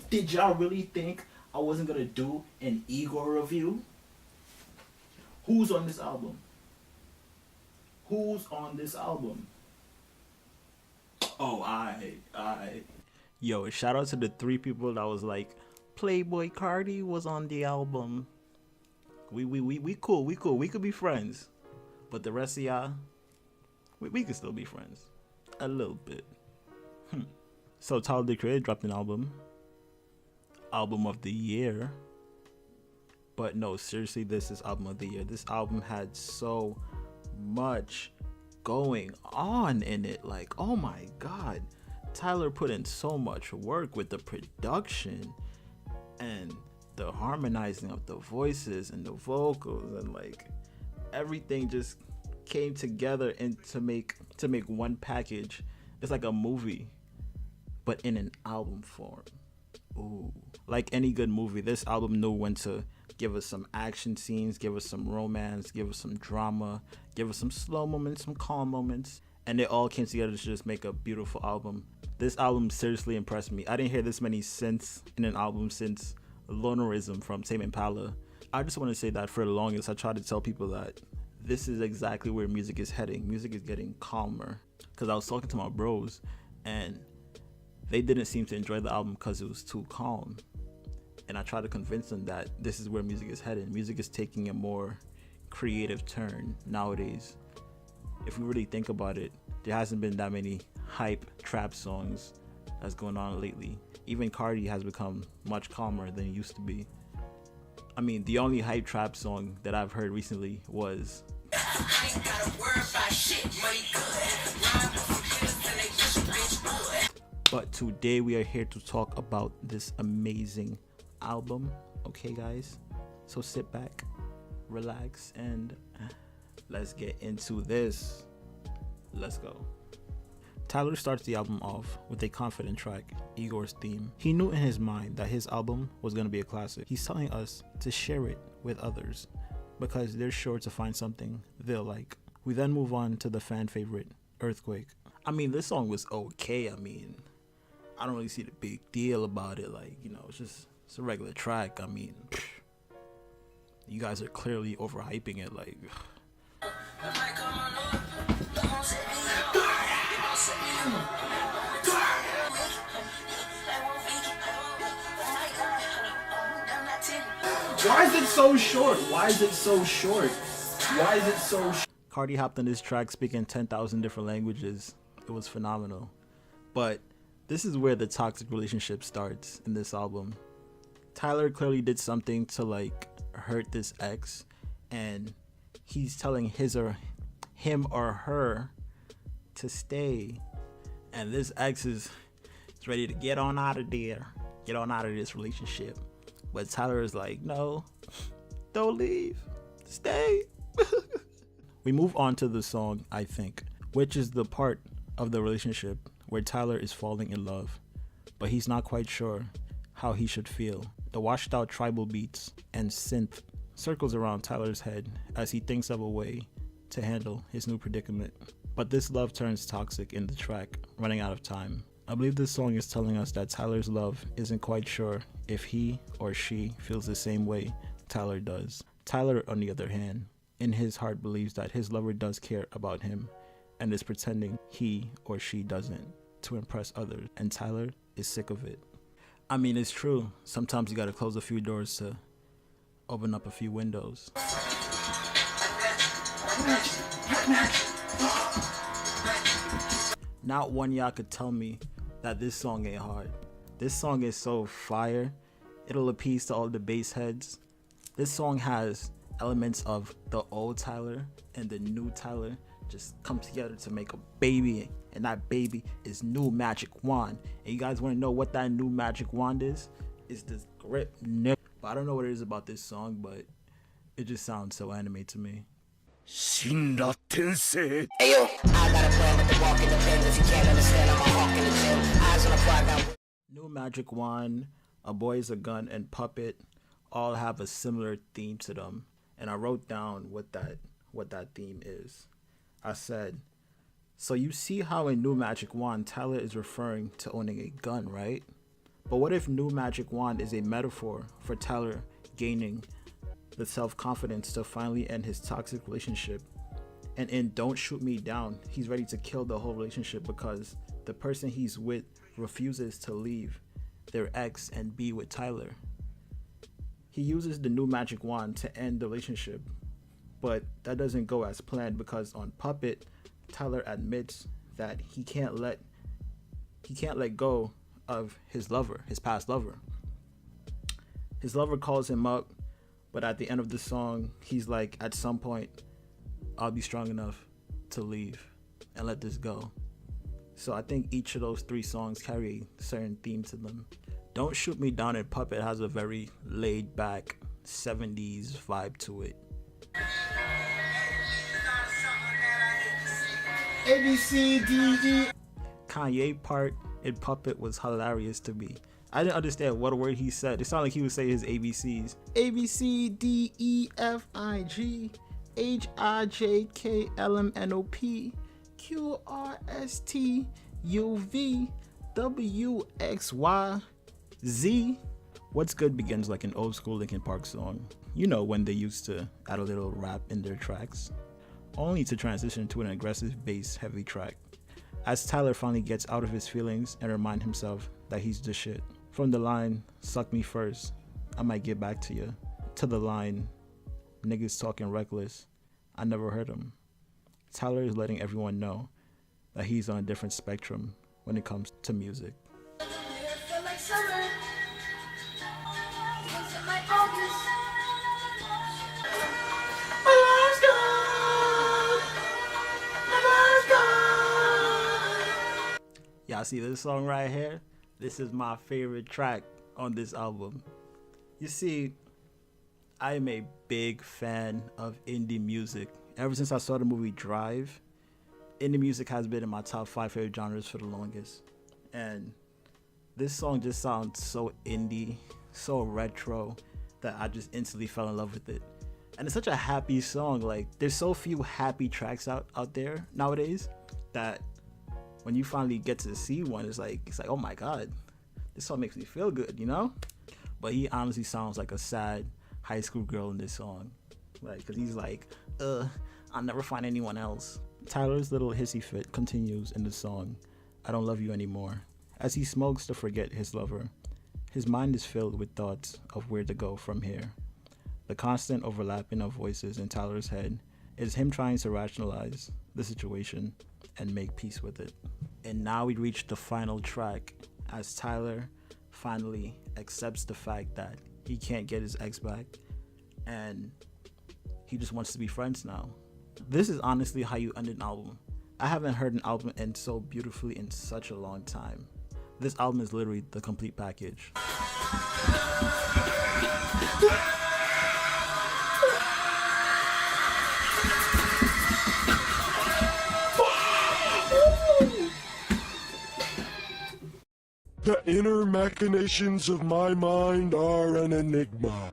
Did y'all really think I wasn't gonna do an Igor review? Who's on this album? Who's on this album? Oh, I. Yo, shout out to the 3 people that was like, Playboy Cardi was on the album. We cool, we could be friends. But the rest of y'all, we could still be friends. A little bit. So Tyler the Creator dropped an album of the year. But no, seriously, this is album of the year. This album had so much going on in it. Like, oh my god, Tyler put in so much work with the production and the harmonizing of the voices and the vocals, and like everything just came together and to make one package. It's like a movie, but in an album form. Ooh, like any good movie, this album knew when to give us some action scenes, give us some romance, give us some drama, give us some slow moments, some calm moments, and it all came together to just make a beautiful album. This album seriously impressed me. I didn't hear this many synths in an album since Lonerism from Tame Impala. I just want to say that for the longest, I tried to tell people that this is exactly where music is heading. Music is getting calmer. Because I was talking to my bros, and they didn't seem to enjoy the album because it was too calm. And I tried to convince them that this is where music is headed. Music is taking a more creative turn nowadays. If we really think about it, there hasn't been that many hype trap songs that's going on lately. Even Cardi has become much calmer than it used to be. I mean, the only hype trap song that I've heard recently was But today we are here to talk about this amazing album, okay guys? So sit back, relax, and let's get into this. Let's go. Tyler starts the album off with a confident track, Igor's Theme. He knew in his mind that his album was going to be a classic. He's telling us to share it with others because they're sure to find something they'll like. We then move on to the fan favorite, Earthquake. I mean, this song was okay. I mean, I don't really see the big deal about it. Like, you know, it's a regular track. I mean, you guys are clearly overhyping it. Like, why is it so short? Why is it so short? Why is it so short? Cardi hopped on this track speaking 10,000 different languages. It was phenomenal. But this is where the toxic relationship starts in this album. Tyler clearly did something to like hurt this ex, and he's telling him or her to stay. And this ex is ready to get on out of there, get on out of this relationship. But Tyler is like, no, don't leave, stay. We move on to the song, I Think, which is the part of the relationship where Tyler is falling in love, but he's not quite sure how he should feel. The washed out tribal beats and synth circles around Tyler's head as he thinks of a way to handle his new predicament. But this love turns toxic in the track, Running Out of Time. I believe this song is telling us that Tyler's love isn't quite sure if he or she feels the same way Tyler does. Tyler, on the other hand, in his heart believes that his lover does care about him and is pretending he or she doesn't to impress others, and Tyler is sick of it. I mean, it's true. Sometimes you gotta close a few doors to open up a few windows. Not one y'all could tell me that this song ain't hard. This song is so fire. It'll appease to all the bass heads. This song has elements of the old Tyler and the new Tyler just come together to make a baby, and that baby is New Magic Wand. And you guys want to know what that new magic wand is? It's this grip. But I don't know what it is about this song, but it just sounds so anime to me. Shinra Tensei. Hey yo, I got a plan with the walk in the pen. If you can't understand, I'm a hawk in the gym. Eyes on the prize. New Magic Wand, A Boy's a Gun, and Puppet all have a similar theme to them. And I wrote down what that theme is. I said, so you see how in New Magic Wand, Tyler is referring to owning a gun, right? But what if New Magic Wand is a metaphor for Tyler gaining the self-confidence to finally end his toxic relationship? And in Don't Shoot Me Down, he's ready to kill the whole relationship because the person he's with refuses to leave their ex and be with Tyler. He uses the New Magic Wand to end the relationship, but that doesn't go as planned because on Puppet, Tyler admits that he can't let go of his lover, his past lover. His lover calls him up, but at the end of the song, he's like, at some point, I'll be strong enough to leave and let this go. So I think each of those 3 songs carry a certain theme to them. Don't Shoot Me Down and Puppet has a very laid back 70s vibe to it. A, B, C, D, E. Kanye part in Puppet was hilarious to me. I didn't understand what word he said. It sounded like he would say his ABCs. A, B, C, D, E, F, I, G, H, I, J, K, L, M, N, O, P, Q, R, S, T, U, V, W, X, Y, Z. What's Good begins like an old school Linkin Park song. You know, when they used to add a little rap in their tracks, only to transition to an aggressive bass heavy track, as Tyler finally gets out of his feelings and remind himself that he's the shit. From the line, suck me first, I might get back to you, to the line, niggas talking reckless, I never heard him. Tyler is letting everyone know that he's on a different spectrum when it comes to music. Y'all see this song right here? This is my favorite track on this album. You see, I am a big fan of indie music. Ever since I saw the movie Drive, indie music has been in my top 5 favorite genres for the longest. And this song just sounds so indie, so retro, that I just instantly fell in love with it. And it's such a happy song. Like, there's so few happy tracks out there nowadays that when you finally get to see one, it's like, oh my god, this song makes me feel good, you know? But he honestly sounds like a sad high school girl in this song. Like, cause he's like, I'll never find anyone else. Tyler's little hissy fit continues in the song, I Don't Love You Anymore. As he smokes to forget his lover, his mind is filled with thoughts of where to go from here. The constant overlapping of voices in Tyler's head is him trying to rationalize the situation and make peace with it. And now we reach the final track as Tyler finally accepts the fact that he can't get his ex back and he just wants to be friends now. This is honestly how you end an album. I haven't heard an album end so beautifully in such a long time. This album is literally the complete package. The inner machinations of my mind are an enigma.